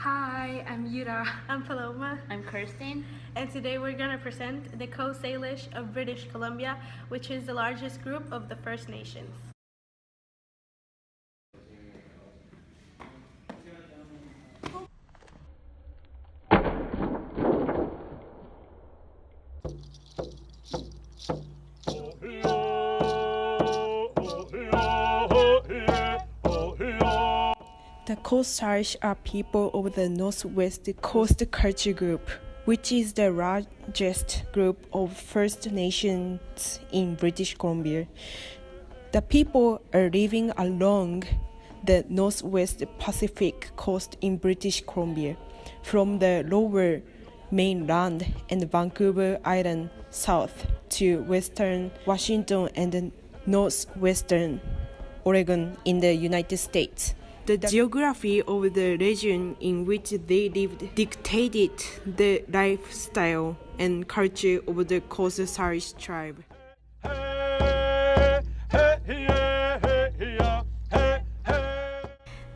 Hi, I'm Yura. I'm Paloma. I'm Kirsten. And today we're going to present the Salish of British Columbia, which is the largest group of the First Nations. The Salish are people of the Northwest Coast Culture Group, which is the largest group of First Nations in British Columbia. The people are living along the Northwest Pacific coast in British Columbia, from the lower mainland and Vancouver Island south to western Washington and northwestern Oregon in the United States. The geography of the region in which they lived dictated the lifestyle and culture of the Salish tribe.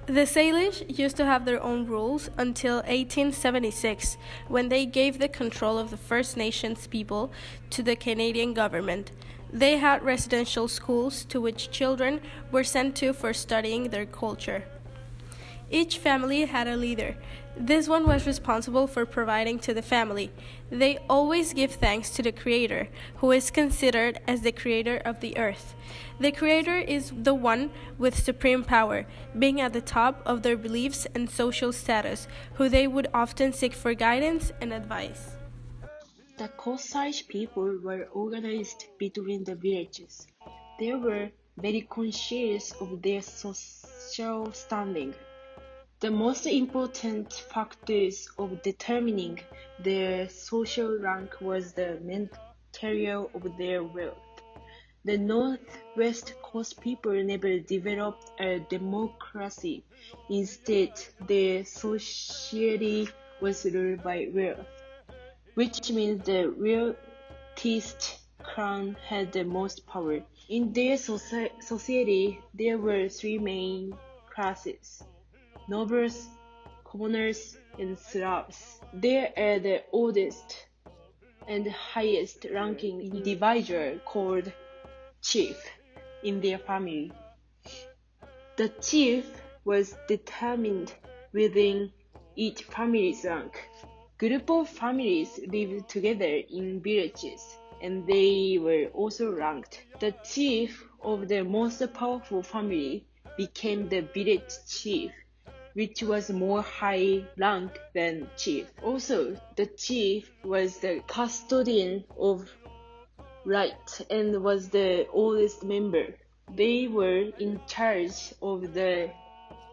The Salish used to have their own rules until 1876, when they gave the control of the First Nations people to the Canadian government. They had residential schools to which children were sent to for studying their culture. Each family had a leader. This one was responsible for providing to the family. They always give thanks to the Creator, who is considered as the creator of the earth. The Creator is the one with supreme power, being at the top of their beliefs and social status, who they would often seek for guidance and advice. The Salish people were organized between the villages. They were very conscious of their social standing. The most important factors of determining their social rank was the material of their wealth. The Northwest Coast people never developed a democracy. Instead, their society was ruled by wealth, which means the wealthiest clan had the most power. In their society, there were three main classes: nobles, commoners, and slaves. They are the oldest and highest ranking individual called chief in their family. The chief was determined within each family's rank. Group of families lived together in villages, and they were also ranked. The chief of the most powerful family became the village chief, which was more high rank than chief. Also, the chief was the custodian of right and was the oldest member. They were in charge of the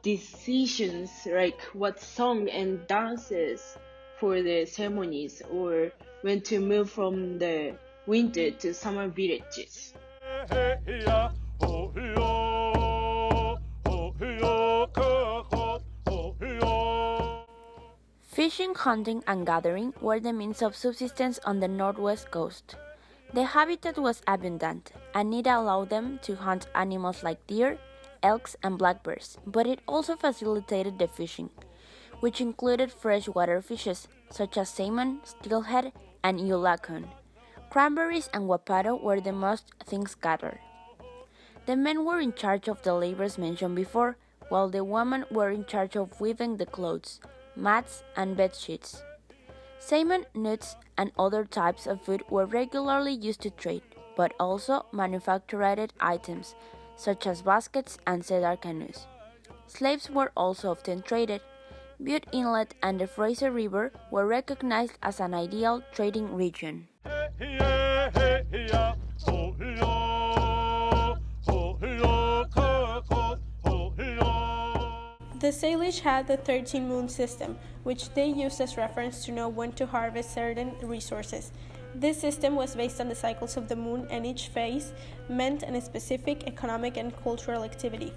decisions like what song and dances for the ceremonies or when to move from the winter to summer villages. Fishing, hunting, and gathering were the means of subsistence on the northwest coast. The habitat was abundant, and it allowed them to hunt animals like deer, elks, and black bears, but it also facilitated the fishing, which included freshwater fishes such as salmon, steelhead, and eulachon. Cranberries and wapato were the most things gathered. The men were in charge of the labors mentioned before, while the women were in charge of weaving the clothes, mats, and bed sheets. Salmon, nuts, and other types of food were regularly used to trade, but also manufactured items such as baskets and cedar canoes. Slaves were also often traded. Butte Inlet and the Fraser River were recognized as an ideal trading region. The Salish had the 13-moon system, which they used as reference to know when to harvest certain resources. This system was based on the cycles of the moon, and each phase meant a specific economic and cultural activity.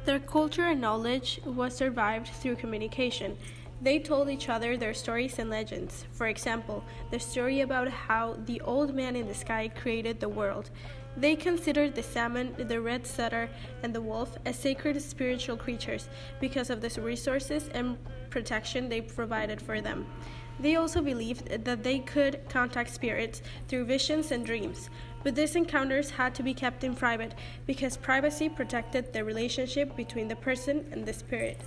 Their culture and knowledge was survived through communication. They told each other their stories and legends. For example, the story about how the old man in the sky created the world. They considered the salmon, the red setter, and the wolf as sacred spiritual creatures because of the resources and protection they provided for them. They also believed that they could contact spirits through visions and dreams, but these encounters had to be kept in private because privacy protected the relationship between the person and the spirit.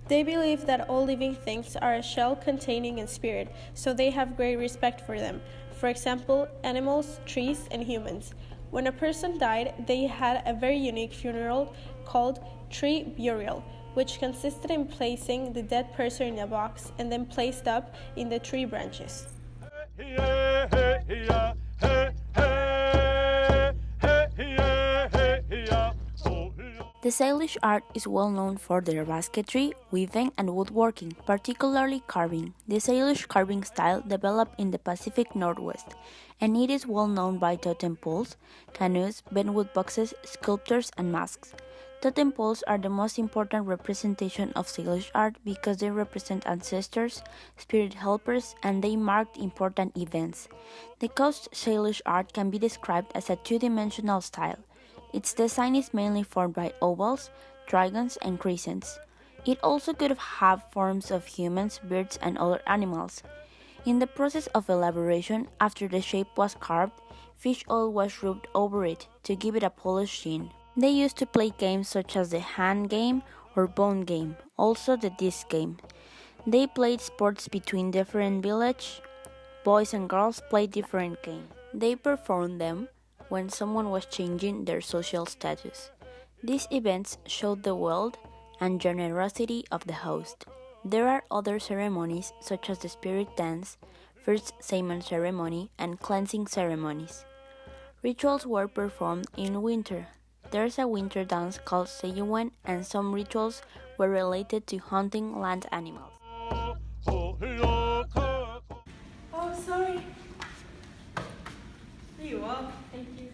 They believe that all living things are a shell containing a spirit, so they have great respect for them. For example, animals, trees, and humans. When a person died, they had a very unique funeral called tree burial, which consisted in placing the dead person in a box and then placed up in the tree branches. The Salish art is well known for their basketry, weaving, and woodworking, particularly carving. The Salish carving style developed in the Pacific Northwest, and it is well known by totem poles, canoes, bentwood boxes, sculptures, and masks. Totem poles are the most important representation of Salish art because they represent ancestors, spirit helpers, and they marked important events. The coast Salish art can be described as a two-dimensional style. Its design is mainly formed by ovals, dragons, and crescents. It also could have forms of humans, birds, and other animals. In the process of elaboration, after the shape was carved, fish oil was rubbed over it to give it a polished sheen. They used to play games such as the hand game or bone game, also the disc game. They played sports between different villages. Boys and girls played different games. They performed them when someone was changing their social status. These events showed the wealth and generosity of the host. There are other ceremonies such as the spirit dance, first Simon ceremony, and cleansing ceremonies. Rituals were performed in winter. There's a winter dance called Seyuwen, and some rituals were related to hunting land animals. Oh, sorry. There you are. Thank you.